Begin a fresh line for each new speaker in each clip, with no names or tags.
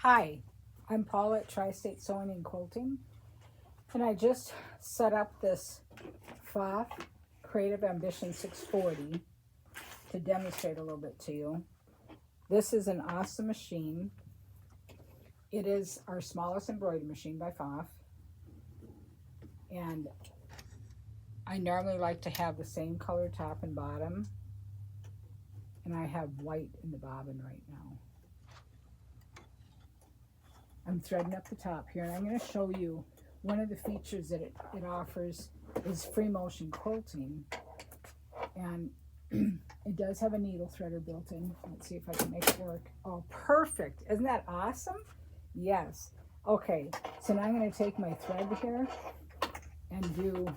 Hi, I'm Paula at Tri-State Sewing and Quilting, and I just set up this Pfaff Creative Ambition 640 to demonstrate a little bit to you. This is an awesome machine. It is our smallest embroidery machine by Pfaff, and I normally like to have the same color top and bottom, and I have white in the bobbin right now. I'm threading up the top here, and I'm going to show you one of the features that it offers is free motion quilting, and it does have a needle threader built in. Let's see if I can make it work. Oh, perfect. Isn't that awesome? Yes. Okay, so now I'm going to take my thread here and do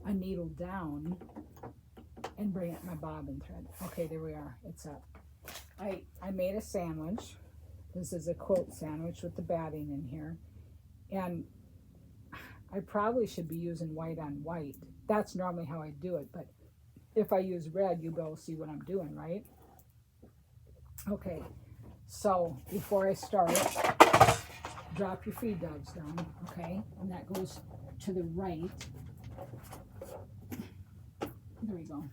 a needle down and bring up my bobbin thread. Okay, there we are. It's up. I made a sandwich. This is a quilt sandwich with the batting in here. And I probably should be using white on white. That's normally how I do it, but if I use red, you'll be able to see what I'm doing, right? Okay, so before I start, drop your feed dogs down, okay? And that goes to the right. There we go.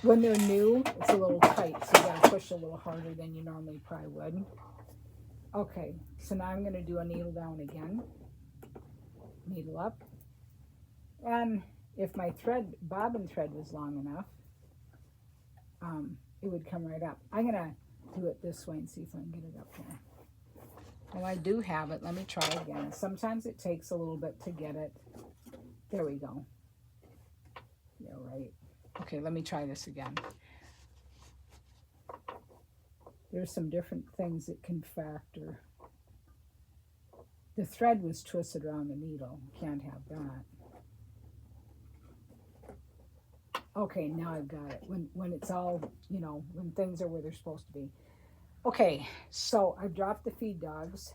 When they're new, it's a little tight, so you gotta push a little harder than you normally probably would. Okay, so now I'm gonna do a needle down again, needle up, and if my bobbin thread was long enough, it would come right up. I'm gonna do it this way and see if I can get it up here. Well, I do have it. Let me try again. Sometimes it takes a little bit to get it. There we go. Yeah, right. Okay, let me try this again. There's some different things that can factor. The thread was twisted around the needle. Can't have that. Okay, now I've got it. When it's all, when things are where they're supposed to be. Okay, so I've dropped the feed dogs,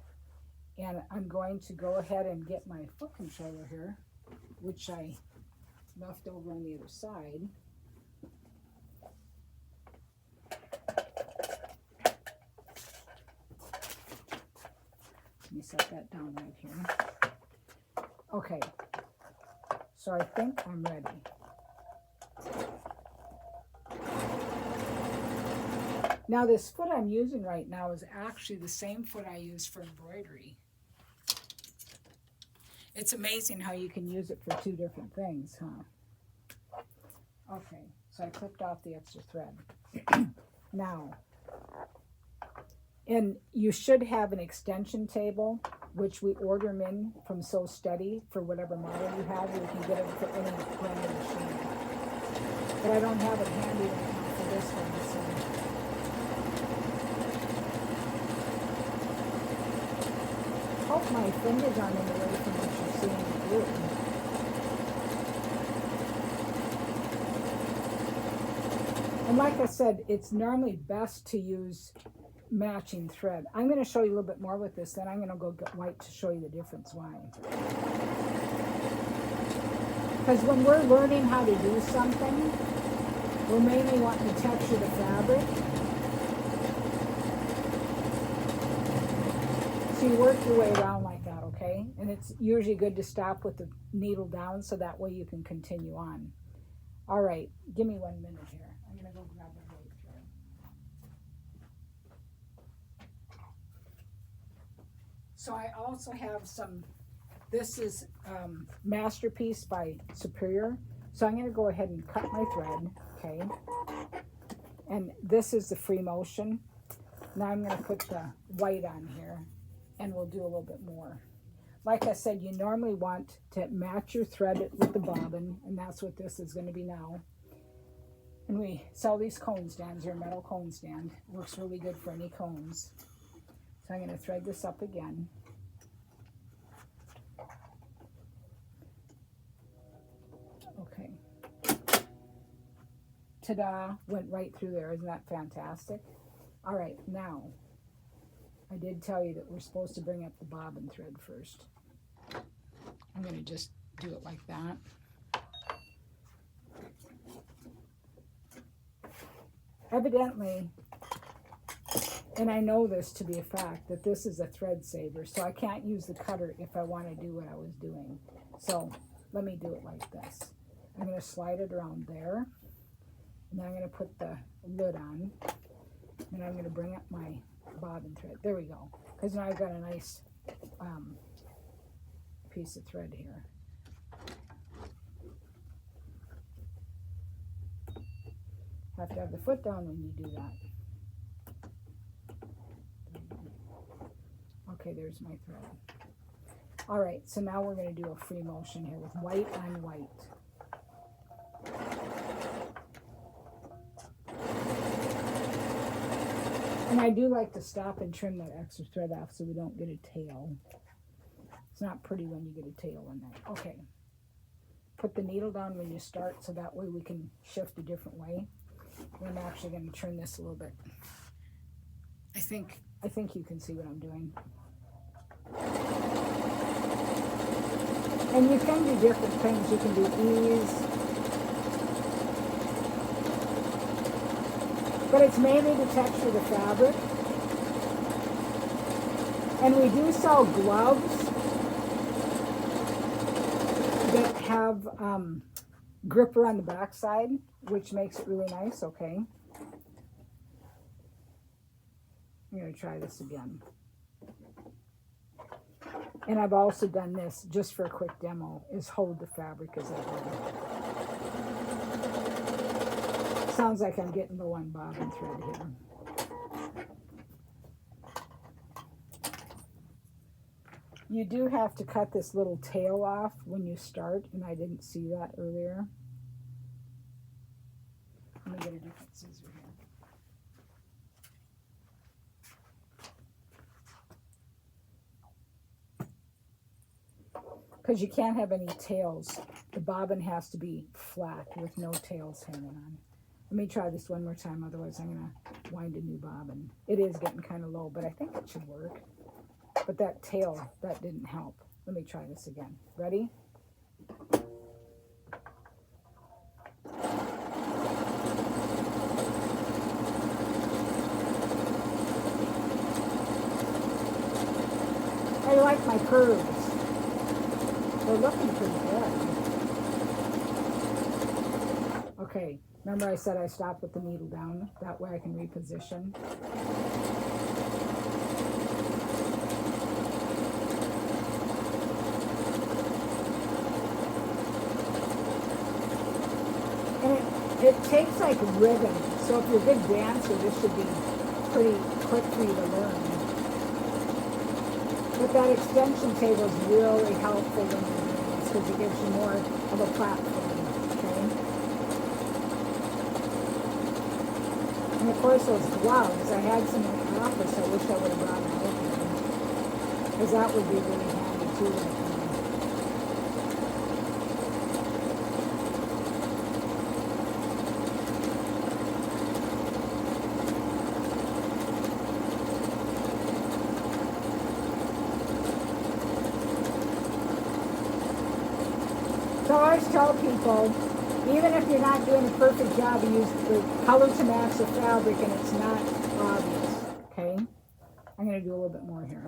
and I'm going to go ahead and get my foot controller here, which I left over on the other side. Let me set that down right here. Okay, so I think I'm ready. Now this foot I'm using right now is actually the same foot I use for embroidery. It's amazing how you can use it for two different things, huh? Okay, so I clipped off the extra thread. Now, and you should have an extension table, which we order them in from Sew Steady for whatever model you have. You can get it for any brand of machine. But I don't have it handy right now for this one, so. Hope my fingers aren't in the way from what you're seeing me do. And like I said, it's normally best to use matching thread. I'm going to show you a little bit more with this, then I'm going to go get white to show you the difference why. Because when we're learning how to do something, we're mainly wanting to texture the fabric. So you work your way around like that, okay? And it's usually good to stop with the needle down so that way you can continue on. All right, give me 1 minute here. I'm going to go grab a white thread. So I also have some, this is Masterpiece by Superior. So I'm going to go ahead and cut my thread, okay? And this is the free motion. Now I'm going to put the white on here, and we'll do a little bit more. Like I said, you normally want to match your thread with the bobbin, and that's what this is going to be now. And we sell these cone stands. They're a metal cone stand. Works really good for any cones. So I'm going to thread this up again. Okay. Ta-da! Went right through there. Isn't that fantastic? All right, now, I did tell you that we're supposed to bring up the bobbin thread first. I'm going to just do it like that. Evidently, And I know this to be a fact, that this is a thread saver, so I can't use the cutter if I want to do what I was doing. So let me do it like this. I'm going to slide it around there, and then I'm going to put the lid on, and I'm going to bring up my bobbin thread. There we go, because now I've got a nice piece of thread here. Have to have the foot down when you do that. Okay, there's my thread. All right, so now we're going to do a free motion here with white on white. And I do like to stop and trim that extra thread off so we don't get a tail. It's not pretty when you get a tail in there. Okay. Put the needle down when you start so that way we can shift a different way. I'm actually going to turn this a little bit. I think you can see what I'm doing. And you can do different things. You can do ease. But it's mainly the texture of the fabric. And we do sell gloves that have gripper on the back side, which makes it really nice. Okay. I'm going to try this again. And I've also done this just for a quick demo, is hold the fabric as I go. Sounds like I'm getting low on bobbin thread here. You do have to cut this little tail off when you start, and I didn't see that earlier. Let me get a different scissor here. Because you can't have any tails. The bobbin has to be flat with no tails hanging on. Let me try this one more time, otherwise I'm going to wind a new bobbin. It is getting kind of low, but I think it should work. But that tail, that didn't help. Let me try this again. Ready? I like my curves. They're looking pretty good. Okay, remember I said I stopped with the needle down? That way I can reposition. And it takes like ribbon. So if you're a good dancer, this should be pretty quick for you to learn. But that extension table is really helpful when you're doing this because it gives you more of a platform, okay? And of course those gloves, I had some in the office, I wish I would have brought them with me. Because that would be really handy too right now. So I always tell people, even if you're not doing a perfect job, use the color to match the fabric and it's not obvious, okay? I'm going to do a little bit more here.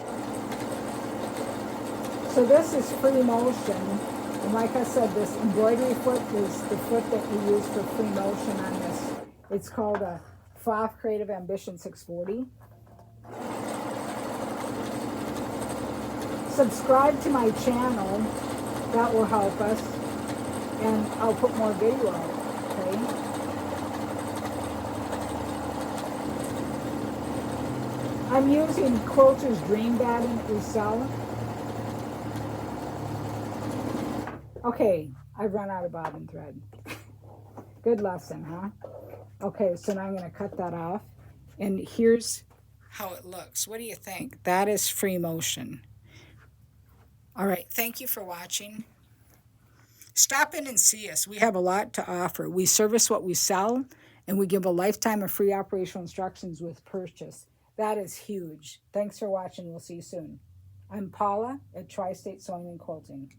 So this is free motion, and like I said, this embroidery foot is the foot that you use for free motion on this. It's called a Pfaff Creative Ambition 640. Subscribe to my channel, that will help us. And I'll put more video out, okay? I'm using Quilter's Dream Batting that we sell. Okay, I've run out of bobbin thread. Good lesson, huh? Okay, so now I'm going to cut that off. And here's how it looks. What do you think? That is free motion. All right, thank you for watching. Stop in and see us. We have a lot to offer. We service what we sell, and we give a lifetime of free operational instructions with purchase. That is huge. Thanks for watching. We'll see you soon. I'm Paula at Tri-State Sewing and Quilting.